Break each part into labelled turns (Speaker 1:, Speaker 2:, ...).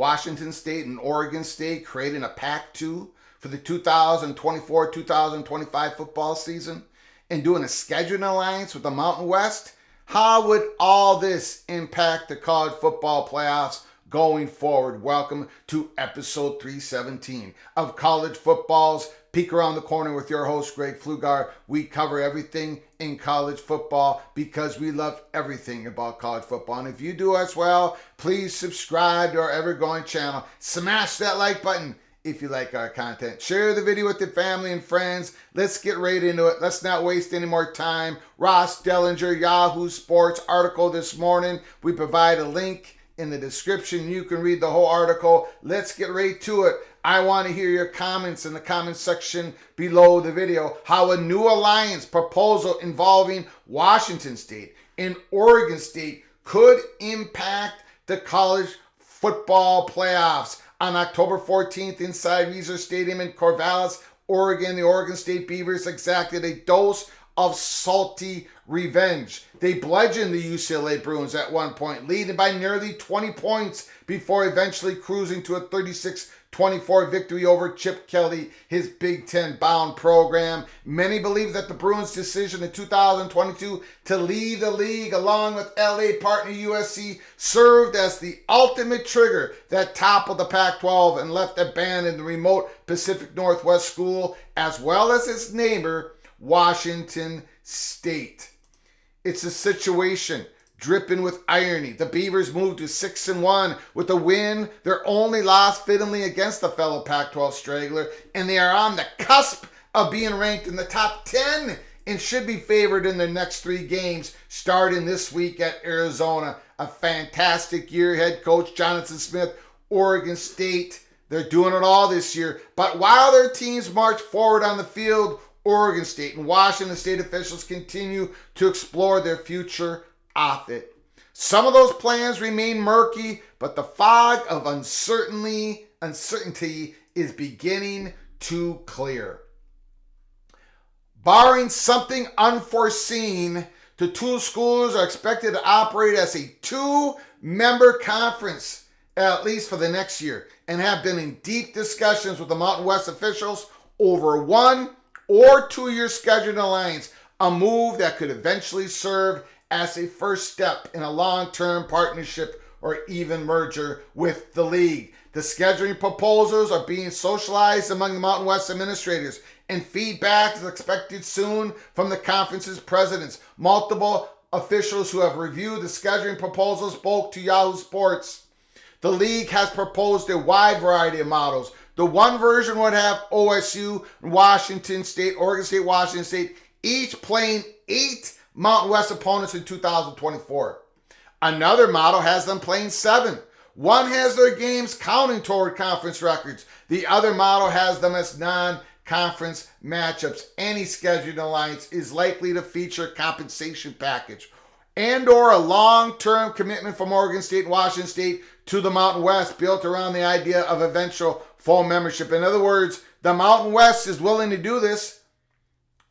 Speaker 1: Washington State and Oregon State creating a PAC-2 for the 2024-2025 football season and doing a scheduling alliance with the Mountain West, how would all this impact the college football playoffs going forward? Welcome to episode 317 of College Football's Peek Around the Corner with your host, Greg Pflugar. We cover everything in college football because we love everything about college football. And if you do as well, please subscribe to our ever-growing channel. Smash that like button if you like our content. Share the video with your family and friends. Let's get right into it. Let's not waste any more time. Ross Dellinger, Yahoo Sports article this morning. We provide a link in the description. You can read the whole article. Let's get right to it. I want to hear your comments in the comments section below the video. How a new alliance proposal involving Washington State and Oregon State could impact the college football playoffs. On October 14th inside Reser Stadium in Corvallis, Oregon, the Oregon State Beavers exacted a dose of salty revenge. They bludgeoned the UCLA Bruins at one point, leading by nearly 20 points before eventually cruising to a 36-24 victory over Chip Kelly, his Big Ten-bound program. Many believe that the Bruins' decision in 2022 to leave the league along with LA partner USC served as the ultimate trigger that toppled the Pac-12 and left abandoned the remote Pacific Northwest school as well as its neighbor, Washington State. It's a situation dripping with irony. The Beavers moved to 6-1 with a win, their only loss fittingly against the fellow Pac-12 straggler, and they are on the cusp of being ranked in the top 10 and should be favored in their next 3 games starting this week at Arizona. A fantastic year. Head coach Jonathan Smith, Oregon State, they're doing it all this year. But while their teams march forward on the field, Oregon State and Washington State officials continue to explore their future off it. Some of those plans remain murky, but the fog of uncertainty is beginning to clear. Barring something unforeseen, the 2 schools are expected to operate as a 2-member conference, at least for the next year, and have been in deep discussions with the Mountain West officials over 1 or 2-year scheduling alliance, a move that could eventually serve as a first step in a long-term partnership or even merger with the league. The scheduling proposals are being socialized among the Mountain West administrators, and feedback is expected soon from the conference's presidents. Multiple officials who have reviewed the scheduling proposals spoke to Yahoo Sports. The league has proposed a wide variety of models. The one version would have OSU, Washington State, Oregon State, Washington State, each playing 8 Mountain West opponents in 2024. Another model has them playing 7. One has their games counting toward conference records. The other model has them as non-conference matchups. Any scheduling alliance is likely to feature a compensation package and or a long-term commitment from Oregon State and Washington State to the Mountain West built around the idea of eventual full membership. In other words, the Mountain West is willing to do this,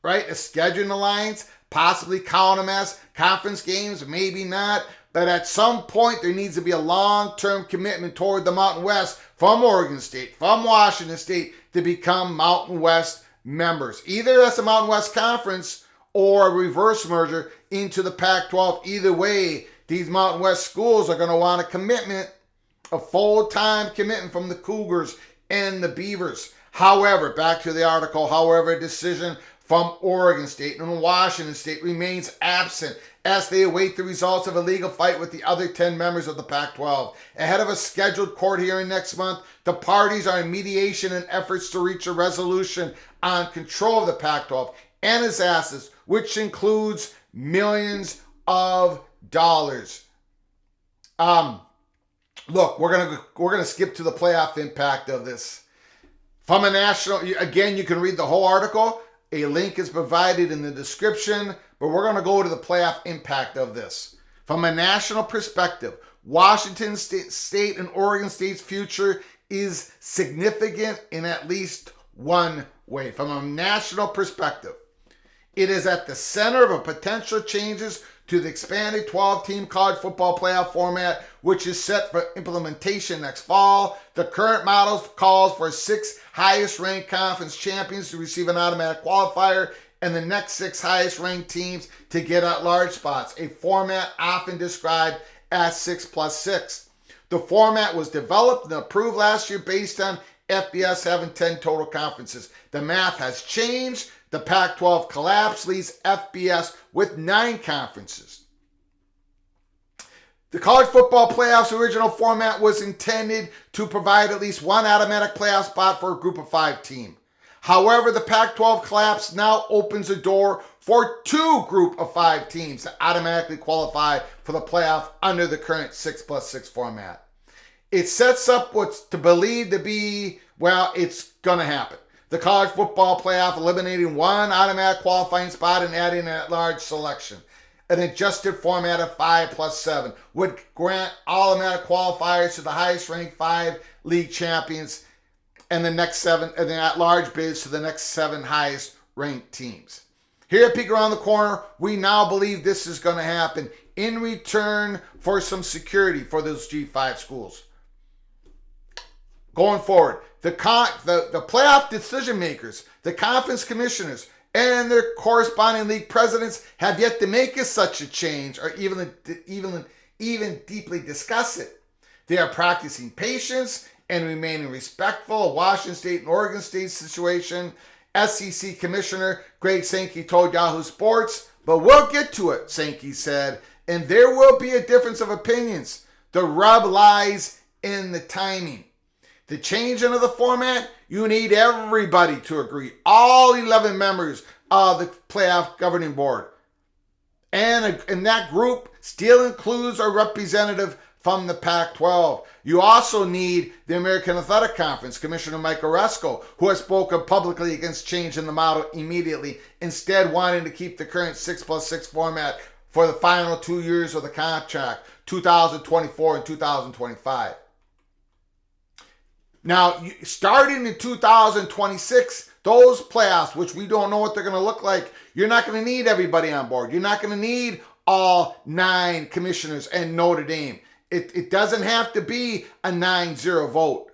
Speaker 1: right? A scheduling alliance, possibly count them as conference games, maybe not. But at some point, there needs to be a long-term commitment toward the Mountain West from Oregon State, from Washington State to become Mountain West members. Either as a Mountain West Conference or a reverse merger into the Pac-12. Either way, these Mountain West schools are going to want a commitment, a full-time commitment from the Cougars and the Beavers. However, back to the article, a decision from Oregon State and Washington State remains absent as they await the results of a legal fight with the other 10 members of the Pac-12. Ahead of a scheduled court hearing next month, the parties are in mediation in efforts to reach a resolution on control of the Pac-12 and its assets, which includes millions of dollars. Look, we're gonna skip to the playoff impact of this. From a national, again, you can read the whole article. A link is provided in the description, but we're going to go to the playoff impact of this. From a national perspective, Washington State and Oregon State's future is significant in at least one way. From a national perspective, it is at the center of a potential changes to the expanded 12-team college football playoff format, which is set for implementation next fall. The current model calls for 6 highest-ranked conference champions to receive an automatic qualifier and the next 6 highest-ranked teams to get at-large spots, a format often described as 6+6. The format was developed and approved last year based on FBS having 10 total conferences. The math has changed. The Pac-12 collapse leaves FBS with 9 conferences. The college football playoffs original format was intended to provide at least 1 automatic playoff spot for a group of 5 team. However, the Pac-12 collapse now opens the door for 2 group of 5 teams to automatically qualify for the playoff under the current 6+6 format. It sets up what's to believe to be, well, it's going to happen. The college football playoff eliminating 1 automatic qualifying spot and adding an at-large selection. An adjusted format of 5+7 would grant all automatic qualifiers to the highest ranked 5 league champions and the next 7, and then at-large bids to the next 7 highest ranked teams. Here at Peek Around the Corner, we now believe this is going to happen in return for some security for those G5 schools. Going forward, the playoff decision makers, the conference commissioners, and their corresponding league presidents have yet to make such a change or even deeply discuss it. They are practicing patience and remaining respectful of Washington State and Oregon State's situation. SEC Commissioner Greg Sankey told Yahoo Sports, but we'll get to it, Sankey said, and there will be a difference of opinions. The rub lies in the timing. The changing of the format, you need everybody to agree. All 11 members of the playoff governing board. And that group still includes a representative from the Pac-12. You also need the American Athletic Conference, Commissioner Mike Oresco, who has spoken publicly against changing the model immediately, instead wanting to keep the current 6+6 format for the final 2 years of the contract, 2024 and 2025. Now, starting in 2026, those playoffs, which we don't know what they're going to look like, you're not going to need everybody on board. You're not going to need all 9 commissioners and Notre Dame. It doesn't have to be a 9-0 vote.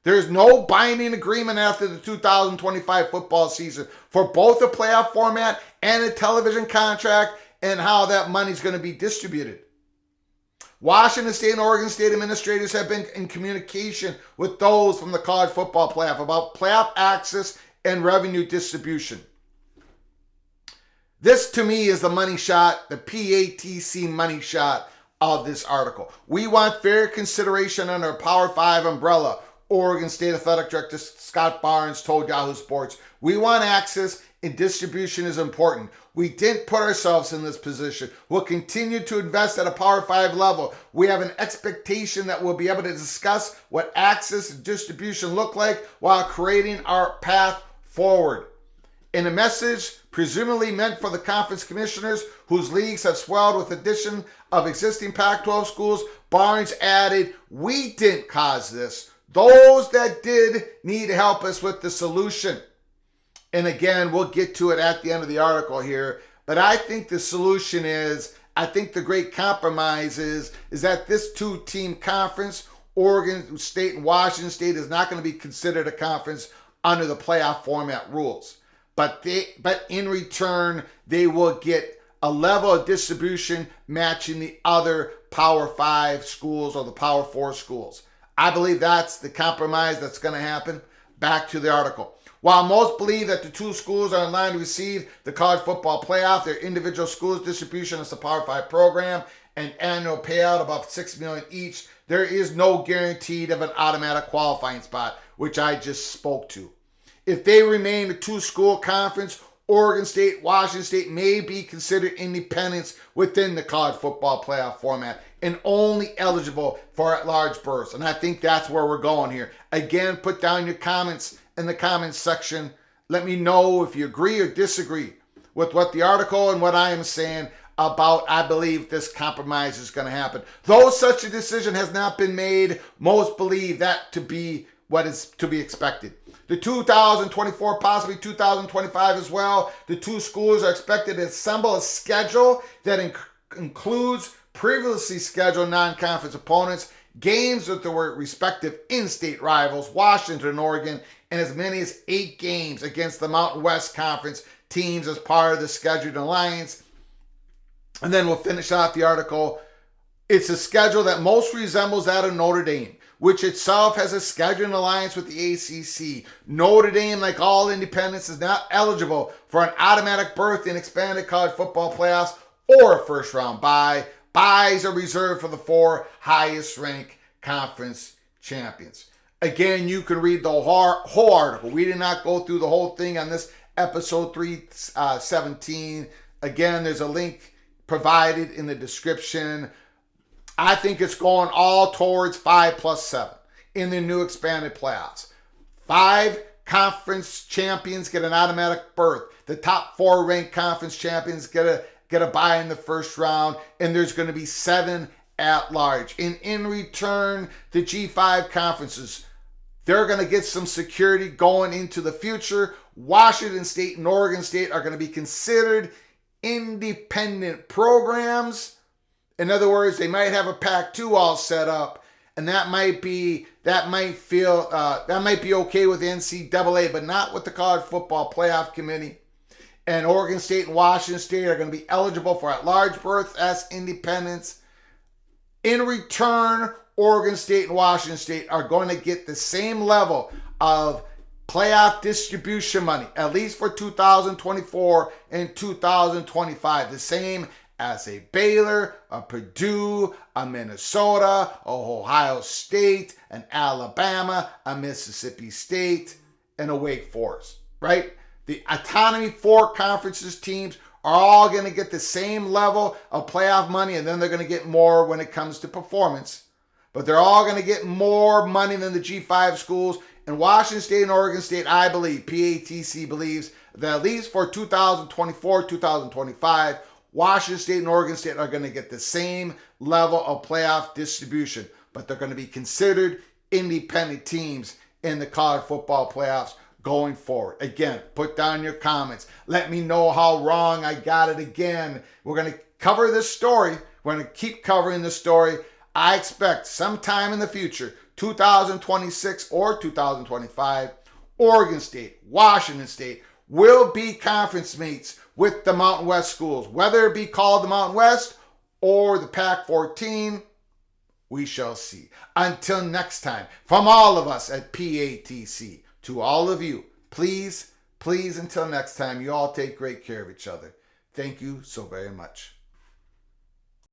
Speaker 1: There's no binding agreement after the 2025 football season for both the playoff format and a television contract and how that money's going to be distributed. Washington State and Oregon State administrators have been in communication with those from the college football playoff about playoff access and revenue distribution. This, to me, is the money shot, the PATC money shot of this article. We want fair consideration under a Power 5 umbrella, Oregon State Athletic Director Scott Barnes told Yahoo Sports. We want access and distribution is important. We didn't put ourselves in this position. We'll continue to invest at a Power 5 level. We have an expectation that we'll be able to discuss what access and distribution look like while creating our path forward. In a message presumably meant for the conference commissioners whose leagues have swelled with addition of existing Pac-12 schools, Barnes added, "We didn't cause this. Those that did need to help us with the solution." And again, we'll get to it at the end of the article here. But I think the solution is, I think the great compromise is that this 2-team conference, Oregon State and Washington State, is not going to be considered a conference under the playoff format rules. But in return, they will get a level of distribution matching the other Power 5 schools or the Power 4 schools. I believe that's the compromise that's going to happen. Back to the article. While most believe that the 2 schools are in line to receive the college football playoff, their individual schools' distribution as a Power 5 program and annual payout above $6 million each, there is no guarantee of an automatic qualifying spot, which I just spoke to. If they remain a 2-school conference, Oregon State, Washington State may be considered independents within the college football playoff format and only eligible for at-large berths. And I think that's where we're going here. Again, put down your comments in the comments section. Let me know if you agree or disagree with what the article and what I am saying about, I believe this compromise is going to happen. Though such a decision has not been made, most believe that to be what is to be expected. The 2024, possibly 2025 as well, the two schools are expected to assemble a schedule that includes previously scheduled non-conference opponents, games with the respective in-state rivals, Washington and Oregon, and as many as 8 games against the Mountain West Conference teams as part of the scheduled alliance. And then we'll finish off the article. It's a schedule that most resembles that of Notre Dame, which itself has a scheduled alliance with the ACC. Notre Dame, like all independents, is not eligible for an automatic berth in expanded college football playoffs or a first-round bye. Byes are reserved for the 4 highest-ranked conference champions. Again, you can read the whole article. We did not go through the whole thing on this episode 317. Again, there's a link provided in the description. I think it's going all towards 5+7 in the new expanded playoffs. 5 conference champions get an automatic berth. The top 4 ranked conference champions get a bye in the first round, and there's going to be 7 at large. And in return, the G5 conferences, they're going to get some security going into the future. Washington State and Oregon State are going to be considered independent programs. In other words, they might have a PAC-2 all set up, and that might be okay with the NCAA, but not with the College Football Playoff Committee. And Oregon State and Washington State are going to be eligible for at-large berths as independents. In return, Oregon State and Washington State are going to get the same level of playoff distribution money, at least for 2024 and 2025. The same as a Baylor, a Purdue, a Minnesota, a Ohio State, an Alabama, a Mississippi State, and a Wake Forest, right? The Autonomy 4 conferences teams are all going to get the same level of playoff money, and then they're going to get more when it comes to performance. But they're all going to get more money than the G5 schools. And Washington State and Oregon State, I believe, PATC believes that at least for 2024, 2025, Washington State and Oregon State are going to get the same level of playoff distribution. But they're going to be considered independent teams in the college football playoffs going forward. Again, put down your comments. Let me know how wrong I got it again. We're going to cover this story. We're going to keep covering this story. I expect sometime in the future, 2026 or 2025, Oregon State, Washington State will be conference mates with the Mountain West schools. Whether it be called the Mountain West or the PAC-14, we shall see. Until next time, from all of us at PATC, to all of you, please, until next time, you all take great care of each other. Thank you so very much.